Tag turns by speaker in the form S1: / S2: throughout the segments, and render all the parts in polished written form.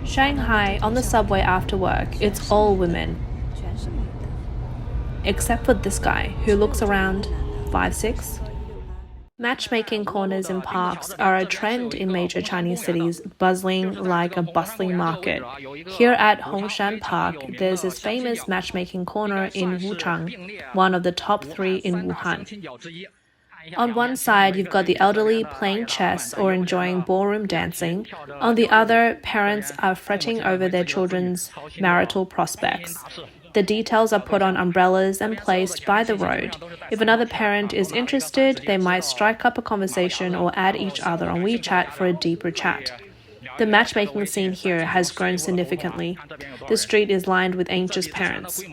S1: Shanghai, on the subway after work, it's all women. Except for this guy, who looks around 5'6". Matchmaking corners in parks are a trend in major Chinese cities, buzzing like a bustling market. Here at Hongshan Park, there's this famous matchmaking corner in Wuchang, one of the top 3 in Wuhan. On one side, you've got the elderly playing chess or enjoying ballroom dancing. On the other, parents are fretting over their children's marital prospects. The details are put on umbrellas and placed by the road. If another parent is interested, they might strike up a conversation or add each other on WeChat for a deeper chat. The matchmaking scene here has grown significantly. The street is lined with anxious parents.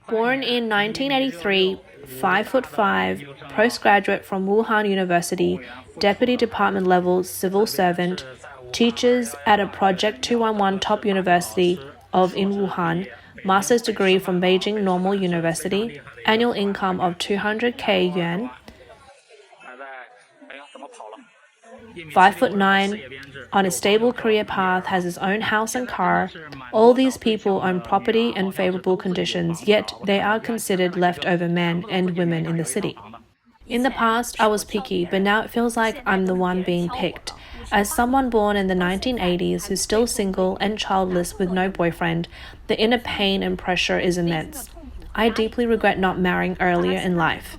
S1: Born in 1983, 5'5", postgraduate from Wuhan University, deputy department level civil servant, teaches at a Project 211 top university in Wuhan, master's degree from Beijing Normal University, annual income of 200k yuan, 5'9", on a stable career path, has his own house and car. All these people own property and favorable conditions, yet they are considered leftover men and women in the city. In the past, I was picky, but now it feels like I'm the one being picked. As someone born in the 1980s who's still single and childless with no boyfriend, the inner pain and pressure is immense. I deeply regret not marrying earlier in life.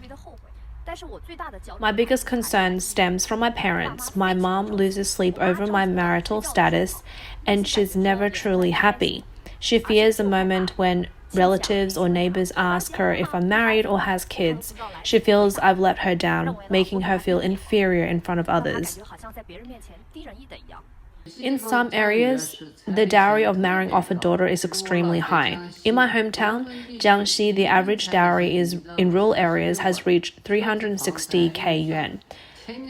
S1: My biggest concern stems from my parents. My mom loses sleep over my marital status, and she's never truly happy. She fears the moment when relatives or neighbors ask her if I'm married or has kids. She feels I've let her down, making her feel inferior in front of others. In some areas, the dowry of marrying off a daughter is extremely high. In my hometown, Jiangxi, the average dowry in rural areas has reached 360k yuan.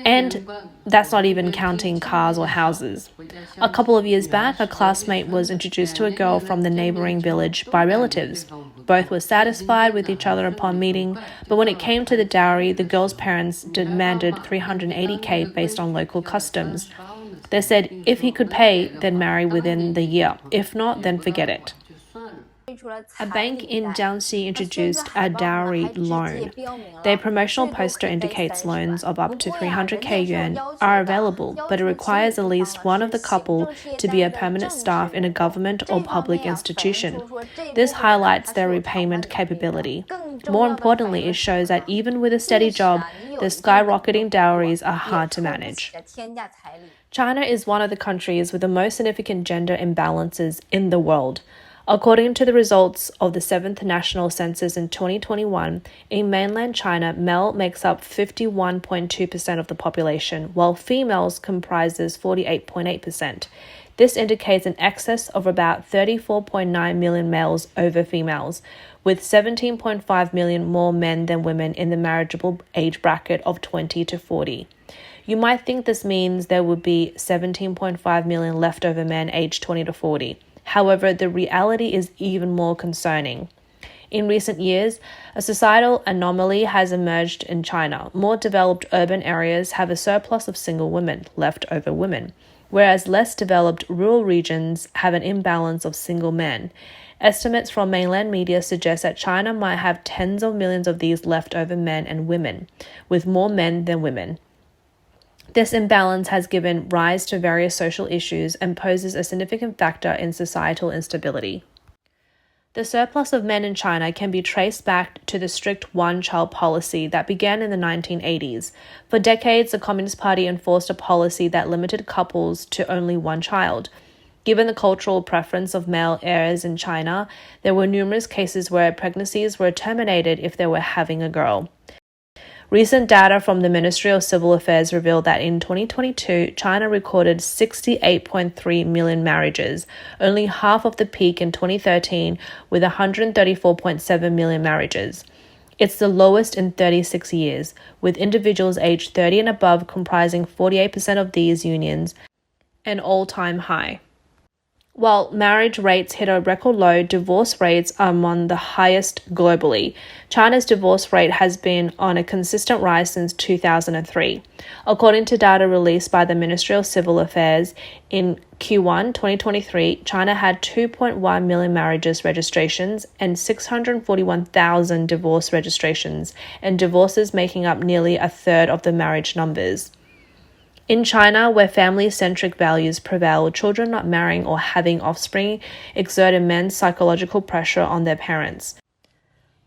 S1: And that's not even counting cars or houses. A couple of years back, a classmate was introduced to a girl from the neighboring village by relatives. Both were satisfied with each other upon meeting, but when it came to the dowry, the girl's parents demanded 380k based on local customs. They said if he could pay, then marry within the year. If not, then forget it. A bank in Jiangxi introduced a dowry loan. Their promotional poster indicates loans of up to 300k yuan are available, but it requires at least one of the couple to be a permanent staff in a government or public institution. This highlights their repayment capability. More importantly, it shows that even with a steady job, the skyrocketing dowries are hard to manage. China is one of the countries with the most significant gender imbalances in the world. According to the results of the 7th National Census in 2021, in mainland China, male makes up 51.2% of the population, while females comprises 48.8%. This indicates an excess of about 34.9 million males over females, with 17.5 million more men than women in the marriageable age bracket of 20 to 40. You might think this means there would be 17.5 million leftover men aged 20 to 40. However, the reality is even more concerning. In recent years, a societal anomaly has emerged in China. More developed urban areas have a surplus of single women, leftover women, whereas less developed rural regions have an imbalance of single men. Estimates from mainland media suggest that China might have tens of millions of these leftover men and women, with more men than women. This imbalance has given rise to various social issues and poses a significant factor in societal instability. The surplus of men in China can be traced back to the strict one-child policy that began in the 1980s. For decades, the Communist Party enforced a policy that limited couples to only one child. Given the cultural preference of male heirs in China, there were numerous cases where pregnancies were terminated if they were having a girl. Recent data from the Ministry of Civil Affairs revealed that in 2022, China recorded 68.3 million marriages, only half of the peak in 2013 with 134.7 million marriages. It's the lowest in 36 years, with individuals aged 30 and above comprising 48% of these unions, an all-time high. While marriage rates hit a record low, divorce rates are among the highest globally. China's divorce rate has been on a consistent rise since 2003. According to data released by the Ministry of Civil Affairs, in Q1 2023, China had 2.1 million marriages registrations and 641,000 divorce registrations, and divorces making up nearly a third of the marriage numbers. In China, where family-centric values prevail, children not marrying or having offspring exert immense psychological pressure on their parents.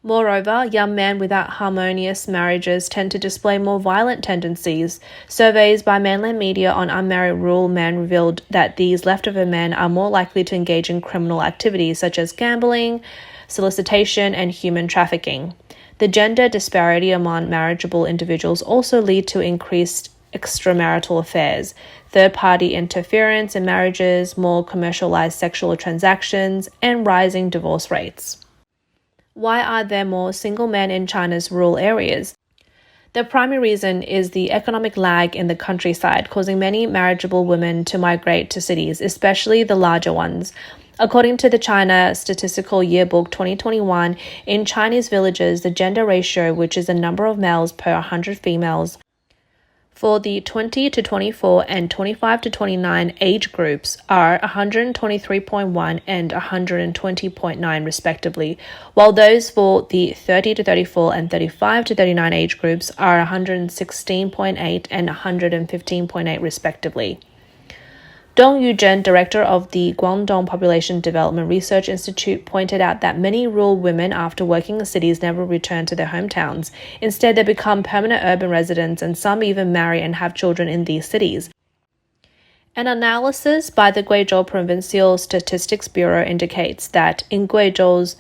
S1: Moreover, young men without harmonious marriages tend to display more violent tendencies. Surveys by mainland media on unmarried rural men revealed that these leftover men are more likely to engage in criminal activities such as gambling, solicitation, and human trafficking. The gender disparity among marriageable individuals also lead to increased extramarital affairs, third-party interference in marriages, more commercialized sexual transactions, and rising divorce rates. Why are there more single men in China's rural areas? The primary reason is the economic lag in the countryside, causing many marriageable women to migrate to cities, especially the larger ones. According to the China Statistical Yearbook 2021, in Chinese villages, the gender ratio, which is the number of males per 100 females, for the 20 to 24 and 25 to 29 age groups are 123.1 and 120.9 respectively, while those for the 30 to 34 and 35 to 39 age groups are 116.8 and 115.8 respectively. Dong Yuzhen, director of the Guangdong Population Development Research Institute, pointed out that many rural women after working in cities never return to their hometowns. Instead, they become permanent urban residents, and some even marry and have children in these cities. An analysis by the Guizhou Provincial Statistics Bureau indicates that in Guizhou's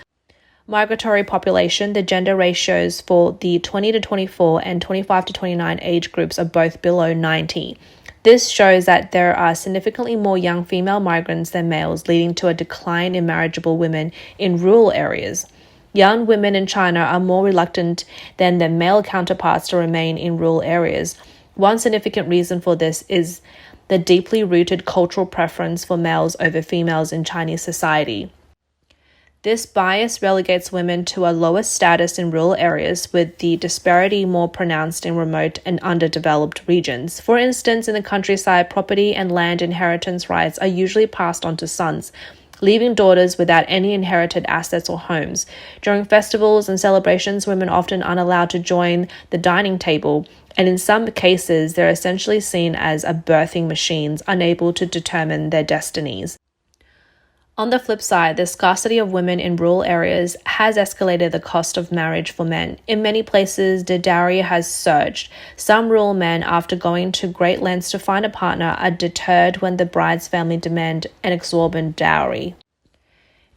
S1: migratory population, the gender ratios for the 20 to 24 and 25 to 29 age groups are both below 90. This shows that there are significantly more young female migrants than males, leading to a decline in marriageable women in rural areas. Young women in China are more reluctant than their male counterparts to remain in rural areas. One significant reason for this is the deeply rooted cultural preference for males over females in Chinese society. This bias relegates women to a lower status in rural areas, with the disparity more pronounced in remote and underdeveloped regions. For instance, in the countryside, property and land inheritance rights are usually passed on to sons, leaving daughters without any inherited assets or homes. During festivals and celebrations, women often aren't allowed to join the dining table, and in some cases, they're essentially seen as birthing machines, unable to determine their destinies. On the flip side, the scarcity of women in rural areas has escalated the cost of marriage for men. In many places, the dowry has surged. Some rural men, after going to great lengths to find a partner, are deterred when the bride's family demand an exorbitant dowry.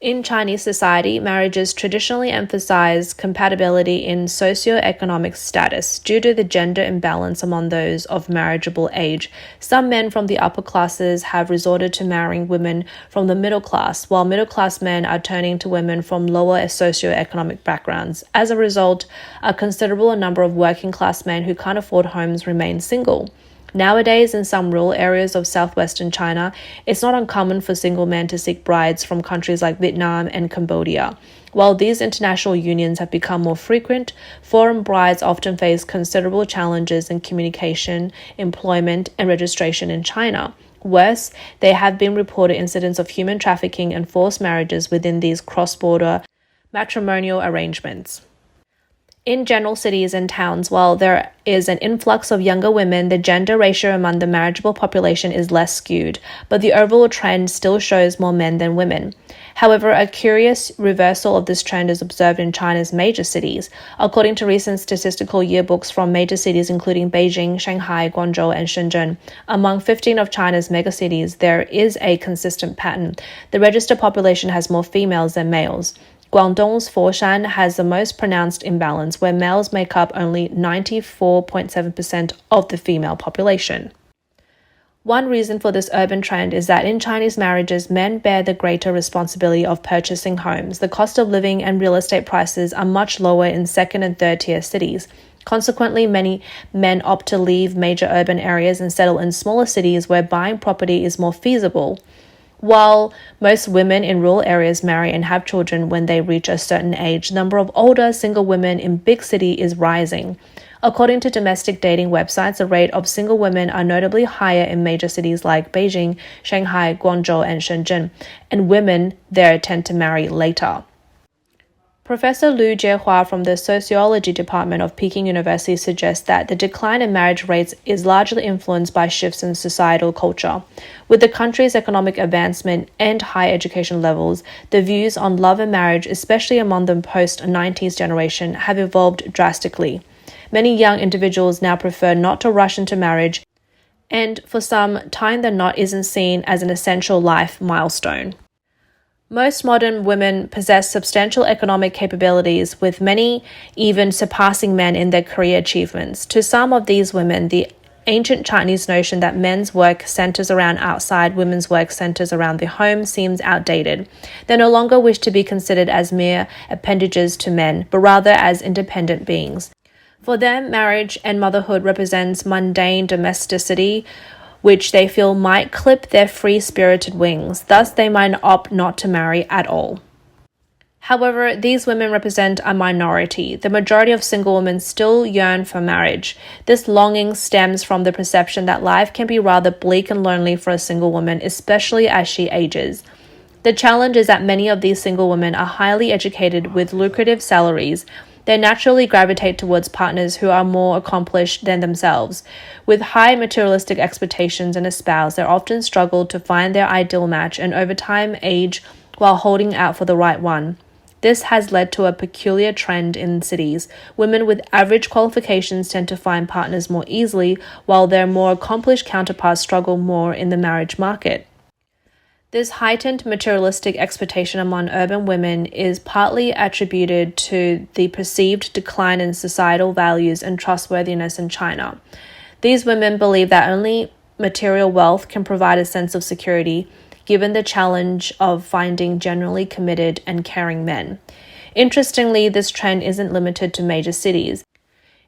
S1: In Chinese society, marriages traditionally emphasize compatibility in socioeconomic status. Due to the gender imbalance among those of marriageable age, some men from the upper classes have resorted to marrying women from the middle class, while middle-class men are turning to women from lower socioeconomic backgrounds. As a result, a considerable number of working-class men who can't afford homes remain single. Nowadays, in some rural areas of southwestern China, it's not uncommon for single men to seek brides from countries like Vietnam and Cambodia. While these international unions have become more frequent, foreign brides often face considerable challenges in communication, employment, and registration in China. Worse, there have been reported incidents of human trafficking and forced marriages within these cross-border matrimonial arrangements. In general cities and towns, while there is an influx of younger women, the gender ratio among the marriageable population is less skewed, but the overall trend still shows more men than women. However, a curious reversal of this trend is observed in China's major cities. According to recent statistical yearbooks from major cities including Beijing, Shanghai, Guangzhou, and Shenzhen, among 15 of China's megacities, there is a consistent pattern. The registered population has more females than males. Guangdong's Foshan has the most pronounced imbalance, where males make up only 94.7% of the female population. One reason for this urban trend is that in Chinese marriages, men bear the greater responsibility of purchasing homes. The cost of living and real estate prices are much lower in second and third tier cities. Consequently, many men opt to leave major urban areas and settle in smaller cities where buying property is more feasible. While most women in rural areas marry and have children when they reach a certain age, the number of older single women in big cities is rising. According to domestic dating websites, the rate of single women are notably higher in major cities like Beijing, Shanghai, Guangzhou, and Shenzhen, and women there tend to marry later. Professor Liu Jiehua from the Sociology Department of Peking University suggests that the decline in marriage rates is largely influenced by shifts in societal culture. With the country's economic advancement and high education levels, the views on love and marriage, especially among the post-90s generation, have evolved drastically. Many young individuals now prefer not to rush into marriage, and for some, tying the knot isn't seen as an essential life milestone. Most modern women possess substantial economic capabilities, with many even surpassing men in their career achievements. To some of these women, the ancient Chinese notion that men's work centers around outside, women's work centers around the home seems outdated. They no longer wish to be considered as mere appendages to men, but rather as independent beings. For them, marriage and motherhood represents mundane domesticity, which they feel might clip their free-spirited wings. Thus, they might opt not to marry at all. However, these women represent a minority. The majority of single women still yearn for marriage. This longing stems from the perception that life can be rather bleak and lonely for a single woman, especially as she ages. The challenge is that many of these single women are highly educated with lucrative salaries. They naturally gravitate towards partners who are more accomplished than themselves. With high materialistic expectations in a spouse, they often struggle to find their ideal match and over time age while holding out for the right one. This has led to a peculiar trend in cities. Women with average qualifications tend to find partners more easily, while their more accomplished counterparts struggle more in the marriage market. This heightened materialistic expectation among urban women is partly attributed to the perceived decline in societal values and trustworthiness in China. These women believe that only material wealth can provide a sense of security, given the challenge of finding generally committed and caring men. Interestingly, this trend isn't limited to major cities.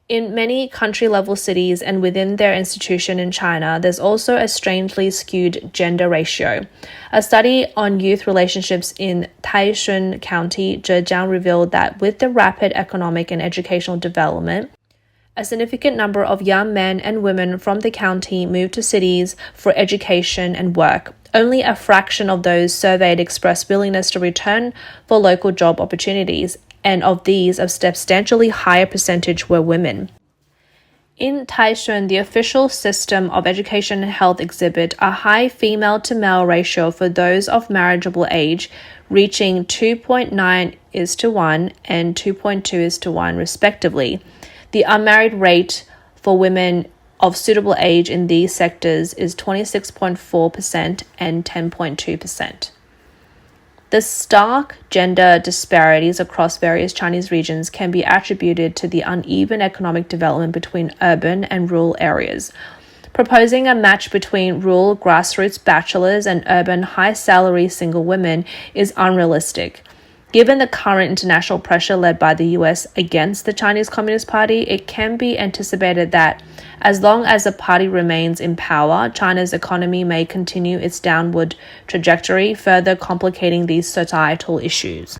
S1: In many country-level cities and within their institution in China, there's also a strangely skewed gender ratio. A study on youth relationships in Taishun County, Zhejiang revealed that with the rapid economic and educational development, a significant number of young men and women from the county moved to cities for education and work. Only a fraction of those surveyed expressed willingness to return for local job opportunities, and of these, a substantially higher percentage were women. In Taishun, the official system of education and health exhibit a high female-to-male ratio for those of marriageable age, reaching 2.9:1 and 2.2:1 respectively. The unmarried rate for women of suitable age in these sectors is 26.4% and 10.2%. The stark gender disparities across various Chinese regions can be attributed to the uneven economic development between urban and rural areas. Proposing a match between rural grassroots bachelors and urban high-salary single women is unrealistic. Given the current international pressure led by the US against the Chinese Communist Party, it can be anticipated that as long as the party remains in power, China's economy may continue its downward trajectory, further complicating these societal issues.